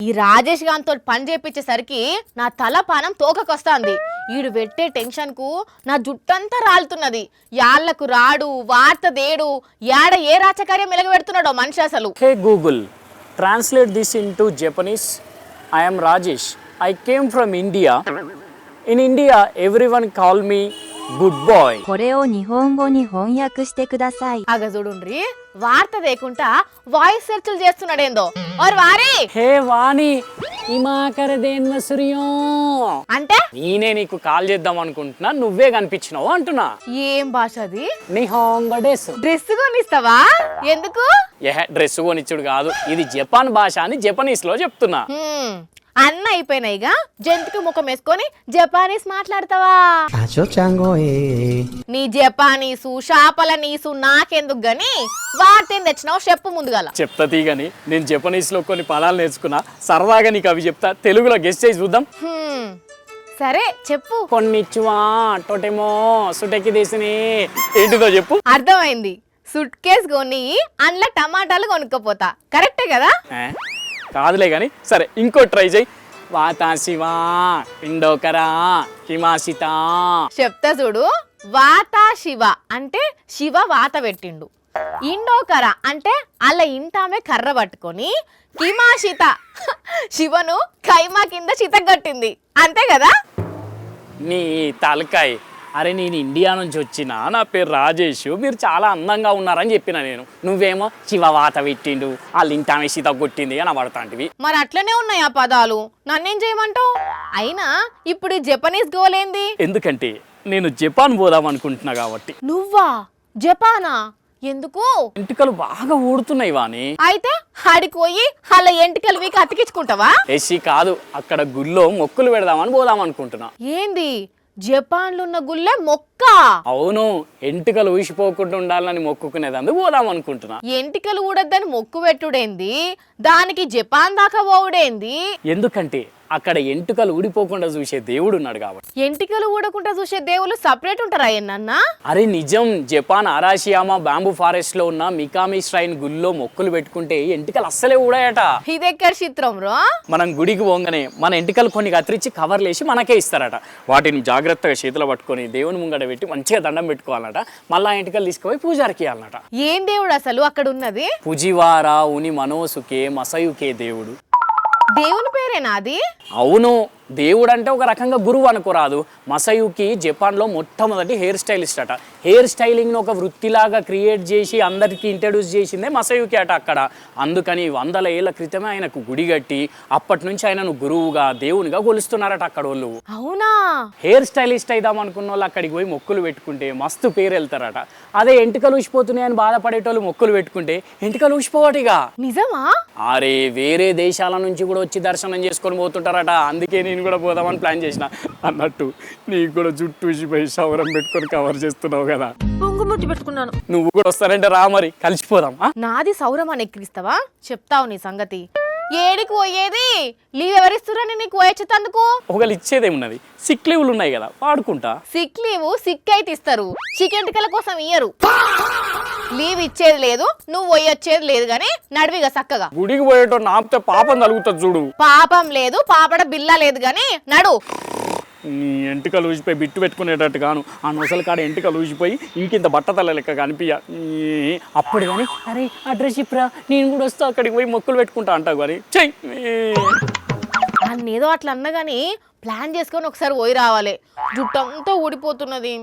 ఈ రాజేష్ గాంతో పని చేపించేసరికి నా తల పానం తోకకొస్తాంది. ఈడు పెట్టే టెన్షన్ కు నా జుట్టంతా రాలుతున్నది. యాళ్లకు రాడు, వార్త దేడు, యాడ ఏ రాచకార్యం వెలగబెడుతున్నాడో మనిషి అసలు. హే Google, translate this into Japanese. I am Rajesh. I came from India. In India, everyone call me good boy. これを日本語に翻訳してください。 అగ చూడుండ్రి, వార్త దేకుంటా వాయిస్ సెర్చ్లు చేస్తున్నాడేందో. ఓర్ వారి హే వాణి, హిమాకర దేన్వ సూర్యో అంటే నేనే నీకు కాల్ చేద్దాం అనుకుంటున్నా, నువ్వే కనిపించినావు అంటున్నా. ఏం భాష అది? నిహోంగో డెస్. డ్రెస్ కొనిస్తావా? ఎందుకు? డ్రెస్ కొనిచ్చుడు కాదు, ఇది జపాన్ భాష అని జపనీస్ లో చెప్తున్నా. అన్న అయిపోయినాయిగా, జంతుకు ముఖం వేసుకొని జపానీస్ మాట్లాడతావా? నీ జపానీసు చేపల నీసు నాకెందుకు గాని వార్తేం తెచ్చినావు చెప్పు ముందుగల. చెప్తా తీగని, నేను జపనీస్ లో కొన్ని పదాలు నేర్చుకున్నా, సరదాగా నీకు అవి చెప్తా, తెలుగులో గెస్ట్ చేసి చూద్దాం. సరే చెప్పు. కొన్నిచ్చువా టోటేమో సుటెకి తీసిని ఏంటిదో చెప్పు. అర్థమైంది. సుట్ కేస్ కొని అందులో టమాటాలు కొనుక్కపోతా, కరెక్టే కదా? కాదులే గాని సరే, ఇంకో ట్రై చేయి. వాతాశివా పిండోకరా హిమాసిత. చెప్తా చూడు. వాత శివ అంటే శివ వాత పెట్టిండు. ఇండోకర అంటే అలా ఇంటామే కర్ర పట్టుకొని, హిమాషిత శివను కైమా కింద చితగొట్టింది, అంతే కదా? నీ తలకాయ్. అరే నేను ఇండియా నుంచి వచ్చిన, నా పేరు రాజేష్, మీరు చాలా అందంగా ఉన్నారని చెప్పిన నేను. నువ్వేమో శివవాత పెట్టిండు, వాళ్ళు ఇంటామే సీత కొట్టింది అని పడతాంటివి. మరి అట్లనే ఉన్నాయి ఆ పదాలు, నన్నేం చేయమంటావు? అయినా ఇప్పుడు జపనీస్ గోలేంది? ఎందుకంటే నేను జపాన్ పోదాం అనుకుంటున్నా కాబట్టి. నువ్వా? జపానా? ఎందుకు? ఎంటికలు బాగా ఊడుతున్నాయి వాణి. అయితే ఆడికి పోయి అలా ఎంటికలు వీకి అతికించుకుంటావా? ఏసీ కాదు, అక్కడ గుళ్ళో మొక్కులు పెడదామని పోదాం అనుకుంటున్నా. ఏంది జపాన్లో ఉన్న గుళ్ళే మొక్క? అవును, ఎంటికలు ఊసిపోకుండా ఉండాలని మొక్కుకునేది పోదాం అనుకుంటున్నా. ఎంటికలు ఊడద్దని మొక్కు పెట్టుడేంది, దానికి జపాన్ దాకా పోవుడేంది? ఎందుకంటే అక్కడ ఎంటుకలు ఊడిపోకుండా చూసే దేవుడు ఉన్నాడు కాబట్టి. ఎంటికలు ఊడకుండా చూసే దేవుళ్ళు సపరేట్ ఉంటారా ఏనన్నా? అరే నిజం, జపాన్ అరాషియామా బ్యాంబూ ఫారెస్ట్ లో ఉన్న మికామి శ్రైన్ గుళ్ళో మొక్కులు పెట్టుకుంటే ఎంటికలు అస్సలే ఊడాయట. ఇదెక్కడ చిత్రం రో? మనం గుడికి పోగానే మన ఎంటికలు కొన్ని కత్తిరించి కవర్లేసి మనకే ఇస్తారట. వాటిని జాగ్రత్తగా చేతిలో పట్టుకొని దేవుని ముంగడ పెట్టి మంచిగా దండం పెట్టుకోవాలట. మళ్ళా ఎంటికలు తీసుకుపోయి పూజారికి ఇవ్వాలన్నట. ఏం దేవుడు అసలు అక్కడ ఉన్నది? పుజివారా ఉని మనోసుకే మసయుకే దేవుడు. దేవుని పేరేనా అది? అవును, దేవుడు అంటే ఒక రకంగా గురువు అనుకోరాదు. మసయుకి జపాన్లో మొట్టమొదటి హెయిర్ స్టైలిస్ట్ అట. హెయిర్ స్టైలింగ్ను ఒక వృత్తిలాగా క్రియేట్ చేసి అందరికీ ఇంట్రడ్యూస్ చేసిందే మసయుకి అట అక్కడ. అందుకని 100 ఏళ్ల క్రితమే ఆయనకు గుడి కట్టి అప్పటి నుంచి ఆయనను గురువుగా దేవునిగా కొలుస్తున్నారట అక్కడ వాళ్ళు. అవునా? హెయిర్ స్టైలిస్ట్ అయిదాం అనుకున్న వాళ్ళు అక్కడికి పోయి మొక్కులు పెట్టుకుంటే మస్తు పేరు వెళ్తారట. అదే ఎంటికలు ఊసిపోతున్నాయని బాధపడేటోళ్ళు మొక్కులు పెట్టుకుంటే ఎంటికలు ఊసిపోవటిగా. నిజమా? అరే వేరే దేశాల నుంచి కూడా వచ్చి దర్శనం చేసుకొని పోతుంటారట. అందుకే నేను కూడా పోదామని ప్లాన్ చేసిన. అన్నట్టు నీకు కూడా జుట్టు ఊసిపోయి సవరం పెట్టుకొని కవర్ చేస్తున్నావు కదా, పొంగుముట్టి పెట్టుకున్నాను. నువ్వు కూడా వస్తానంటే రా, మరి కలిసిపోదాం. నాది సౌరమాన్ని ఎక్కిరిస్తావా? చెప్తావు నీ సంగతి. ఏడికి పోయేది? లీవ్ ఎవరిస్తురని నీకు పోయొచ్చేందుకు? ఒకళ్ళు ఇచ్చేదేమున్నది, సిక్ లీవ్లు ఉన్నాయి కదా, వాడుకుంటా. సిక్ లీవ్ సిక్ అయితే ఇస్తారు, చికెంటికల కోసం ఇయ్యరు. లీవ్ ఇచ్చేది లేదు, నువ్వు పోయొచ్చేది లేదు, గానీ నడివిగా చక్కగా. గుడికి పోయేటో నాపితే పాపం కలుగుతుంది చూడు. పాపం లేదు, పాపడ బిల్ల లేదు, గానీ నడు. ఎంటికలు ఊసిపోయి బిట్టు పెట్టుకునేటట్టు గాను ఆ నొసలు కాడ ఎంటికలు ఊసిపోయి ఇంకింత బట్టతల లెక్క కనిపించ. అప్పుడు కానీ అరే అడ్రస్ ఇప్పురా, నేను కూడా వస్తా అక్కడికి పోయి మొక్కులు పెట్టుకుంటా అంటావు కానీ చెయ్యి. అన్నేదో అట్లా అన్నా గానీ ప్లాన్ చేసుకొని ఒకసారి పోయి రావాలి. జుట్టంతా ఊడిపోతున్నది.